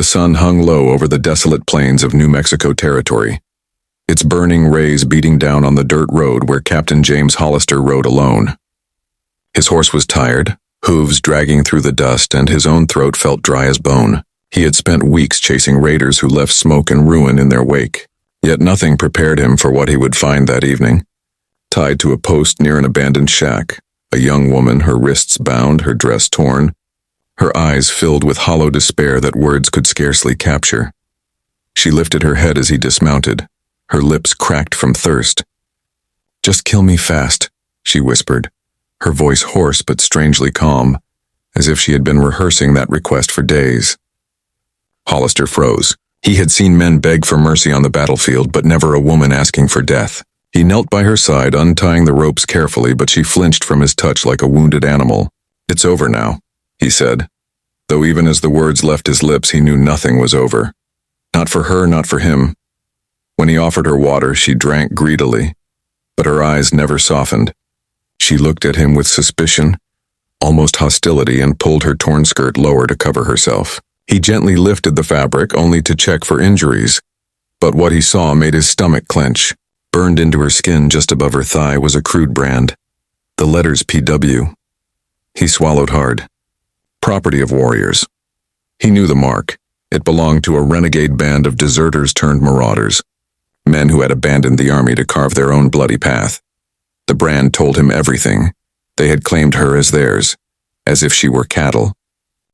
sun hung low over the desolate plains of New Mexico territory, its burning rays beating down on the dirt road where Captain James Hollister rode alone. His horse was tired, hooves dragging through the dust, and his own throat felt dry as bone. He had spent weeks chasing raiders who left smoke and ruin in their wake, yet nothing prepared him for what he would find that evening. Tied to a post near an abandoned shack, a young woman, her wrists bound, her dress torn, her eyes filled with hollow despair that words could scarcely capture. She lifted her head as he dismounted, her lips cracked from thirst. "Just kill me fast," she whispered, her voice hoarse but strangely calm, as if she had been rehearsing that request for days. Hollister froze. He had seen men beg for mercy on the battlefield, but never a woman asking for death. He knelt by her side, untying the ropes carefully, but she flinched from his touch like a wounded animal. "It's over now," he said, though even as the words left his lips he knew nothing was over. Not for her, not for him. When he offered her water, she drank greedily, but her eyes never softened. She looked at him with suspicion, almost hostility, and pulled her torn skirt lower to cover herself. He gently lifted the fabric, only to check for injuries, but what he saw made his stomach clench. Burned into her skin just above her thigh was a crude brand, the letters PW. He swallowed hard. Property of warriors. He knew the mark. It belonged to a renegade band of deserters turned marauders, men who had abandoned the army to carve their own bloody path. The brand told him everything. They had claimed her as theirs, as if she were cattle.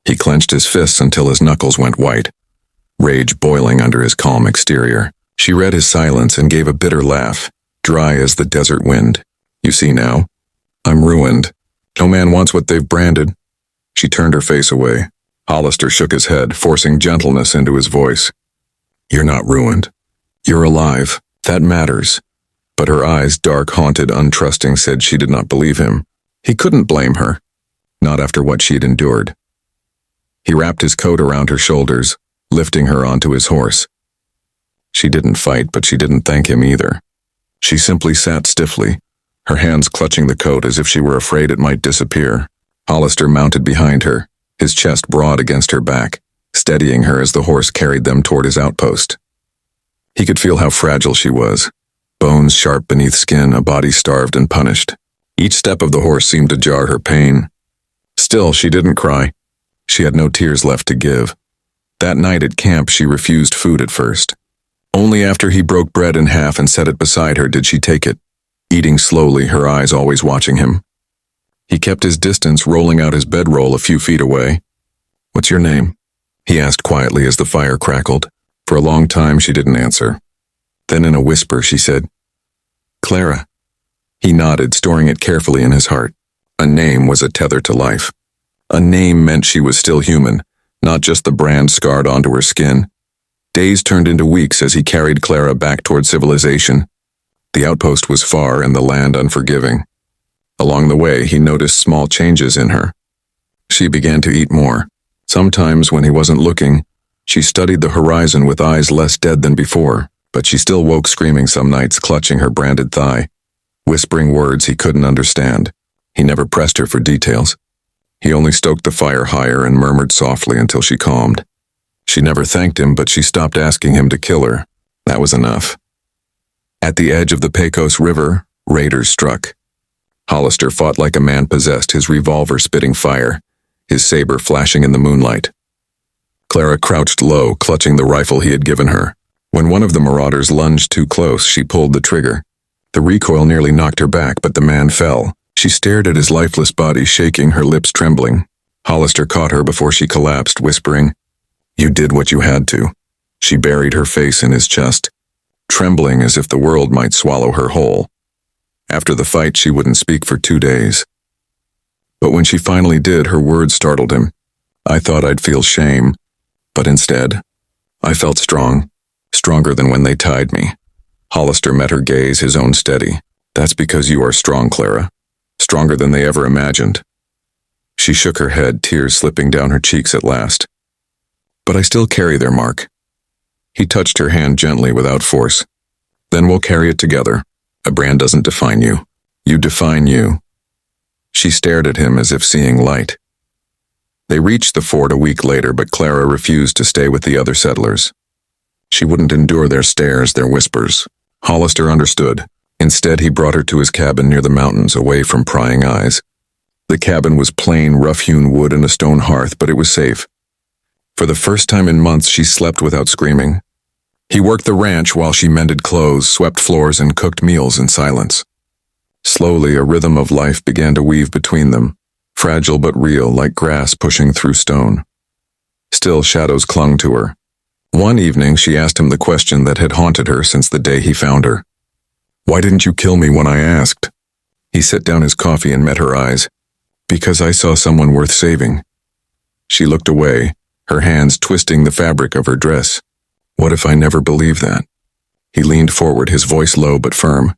He clenched his fists until his knuckles went white, rage boiling under his calm exterior. She read his silence and gave a bitter laugh, dry as the desert wind. "You see now? I'm ruined. No man wants what they've branded." She turned her face away. Hollister shook his head, forcing gentleness into his voice. "You're not ruined. You're alive. That matters." But her eyes, dark, haunted, untrusting, said she did not believe him. He couldn't blame her, not after what she had endured. He wrapped his coat around her shoulders, lifting her onto his horse. She didn't fight, but she didn't thank him either. She simply sat stiffly, her hands clutching the coat as if she were afraid it might disappear. Hollister mounted behind her, his chest broad against her back, steadying her as the horse carried them toward his outpost. He could feel how fragile she was, bones sharp beneath skin, a body starved and punished. Each step of the horse seemed to jar her pain. Still, she didn't cry. She had no tears left to give. That night at camp, she refused food at first. Only after he broke bread in half and set it beside her did she take it, eating slowly, her eyes always watching him. He kept his distance, rolling out his bedroll a few feet away. "What's your name?" he asked quietly as the fire crackled. For a long time she didn't answer. Then in a whisper she said, "Clara." He nodded, storing it carefully in his heart. A name was a tether to life. A name meant she was still human, not just the brand scarred onto her skin. Days turned into weeks as he carried Clara back toward civilization. The outpost was far and the land unforgiving. Along the way, he noticed small changes in her. She began to eat more. Sometimes, when he wasn't looking, she studied the horizon with eyes less dead than before, but she still woke screaming some nights, clutching her branded thigh, whispering words he couldn't understand. He never pressed her for details. He only stoked the fire higher and murmured softly until she calmed. She never thanked him, but she stopped asking him to kill her. That was enough. At the edge of the Pecos River, raiders struck. Hollister fought like a man possessed, his revolver spitting fire, his saber flashing in the moonlight. Clara crouched low, clutching the rifle he had given her. When one of the marauders lunged too close, she pulled the trigger. The recoil nearly knocked her back, but the man fell. She stared at his lifeless body, shaking, her lips trembling. Hollister caught her before she collapsed, whispering, "You did what you had to." She buried her face in his chest, trembling as if the world might swallow her whole. After the fight, she wouldn't speak for 2 days. But when she finally did, her words startled him. "I thought I'd feel shame, but instead, I felt strong, stronger than when they tied me." Hollister met her gaze, his own steady. "That's because you are strong, Clara. Stronger than they ever imagined." She shook her head, tears slipping down her cheeks at last. "But I still carry their mark." He touched her hand gently without force. "Then we'll carry it together. A brand doesn't define you. You define you." She stared at him as if seeing light. They reached the fort a week later, but Clara refused to stay with the other settlers. She wouldn't endure their stares, their whispers. Hollister understood. Instead, he brought her to his cabin near the mountains, away from prying eyes. The cabin was plain, rough-hewn wood and a stone hearth, but it was safe. For the first time in months, she slept without screaming. He worked the ranch while she mended clothes, swept floors, and cooked meals in silence. Slowly, a rhythm of life began to weave between them, fragile but real, like grass pushing through stone. Still, shadows clung to her. One evening, she asked him the question that had haunted her since the day he found her. "Why didn't you kill me when I asked?" He set down his coffee and met her eyes. "Because I saw someone worth saving." She looked away, her hands twisting the fabric of her dress. "What if I never believe that?" He leaned forward, his voice low but firm.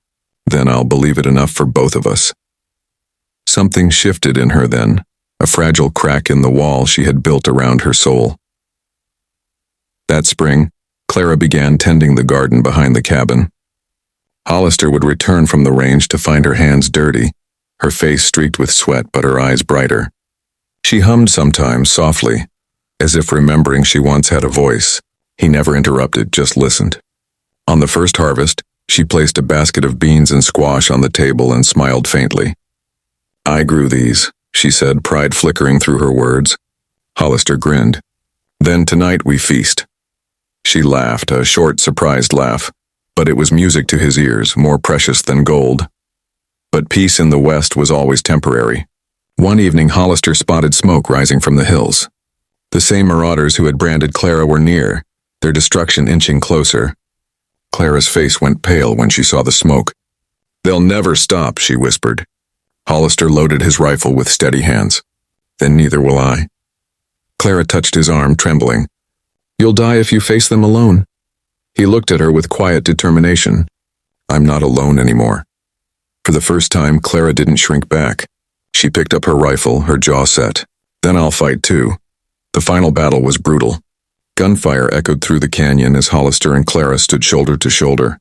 "Then I'll believe it enough for both of us." Something shifted in her then, a fragile crack in the wall she had built around her soul. That spring, Clara began tending the garden behind the cabin. Hollister would return from the range to find her hands dirty, her face streaked with sweat but her eyes brighter. She hummed sometimes softly, as if remembering she once had a voice. He never interrupted, just listened. On the first harvest, she placed a basket of beans and squash on the table and smiled faintly. "I grew these," she said, pride flickering through her words. Hollister grinned. "Then tonight we feast." She laughed, a short, surprised laugh, but it was music to his ears, more precious than gold. But peace in the west was always temporary. One evening, Hollister spotted smoke rising from the hills. The same marauders who had branded Clara were near, their destruction inching closer. Clara's face went pale when she saw the smoke. "They'll never stop," she whispered. Hollister loaded his rifle with steady hands. "Then neither will I." Clara touched his arm, trembling. "You'll die if you face them alone." He looked at her with quiet determination. "I'm not alone anymore." For the first time, Clara didn't shrink back. She picked up her rifle, her jaw set. "Then I'll fight too." The final battle was brutal. Gunfire echoed through the canyon as Hollister and Clara stood shoulder to shoulder.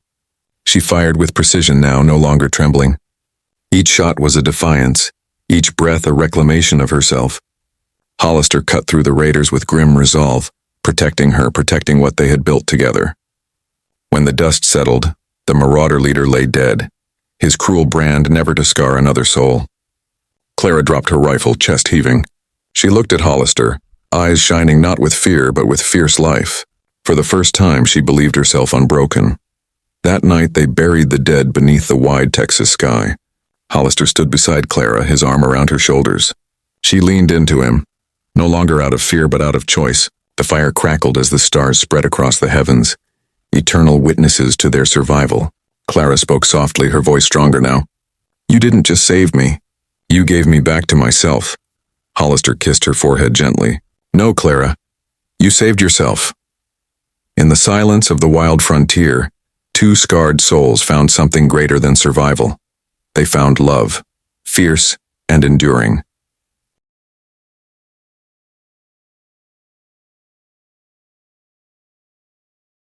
She fired with precision now, no longer trembling. Each shot was a defiance, each breath a reclamation of herself. Hollister cut through the raiders with grim resolve, protecting her, protecting what they had built together. When the dust settled, the marauder leader lay dead, his cruel brand never to scar another soul. Clara dropped her rifle, chest heaving. She looked at Hollister, eyes shining not with fear but with fierce life. For the first time, she believed herself unbroken. That night, they buried the dead beneath the wide Texas sky. Hollister stood beside Clara, his arm around her shoulders. She leaned into him, no longer out of fear but out of choice. The fire crackled as the stars spread across the heavens, eternal witnesses to their survival. Clara spoke softly, her voice stronger now. "You didn't just save me. You gave me back to myself." Hollister kissed her forehead gently. "No, Clara. You saved yourself." In the silence of the wild frontier, two scarred souls found something greater than survival. They found love, fierce and enduring.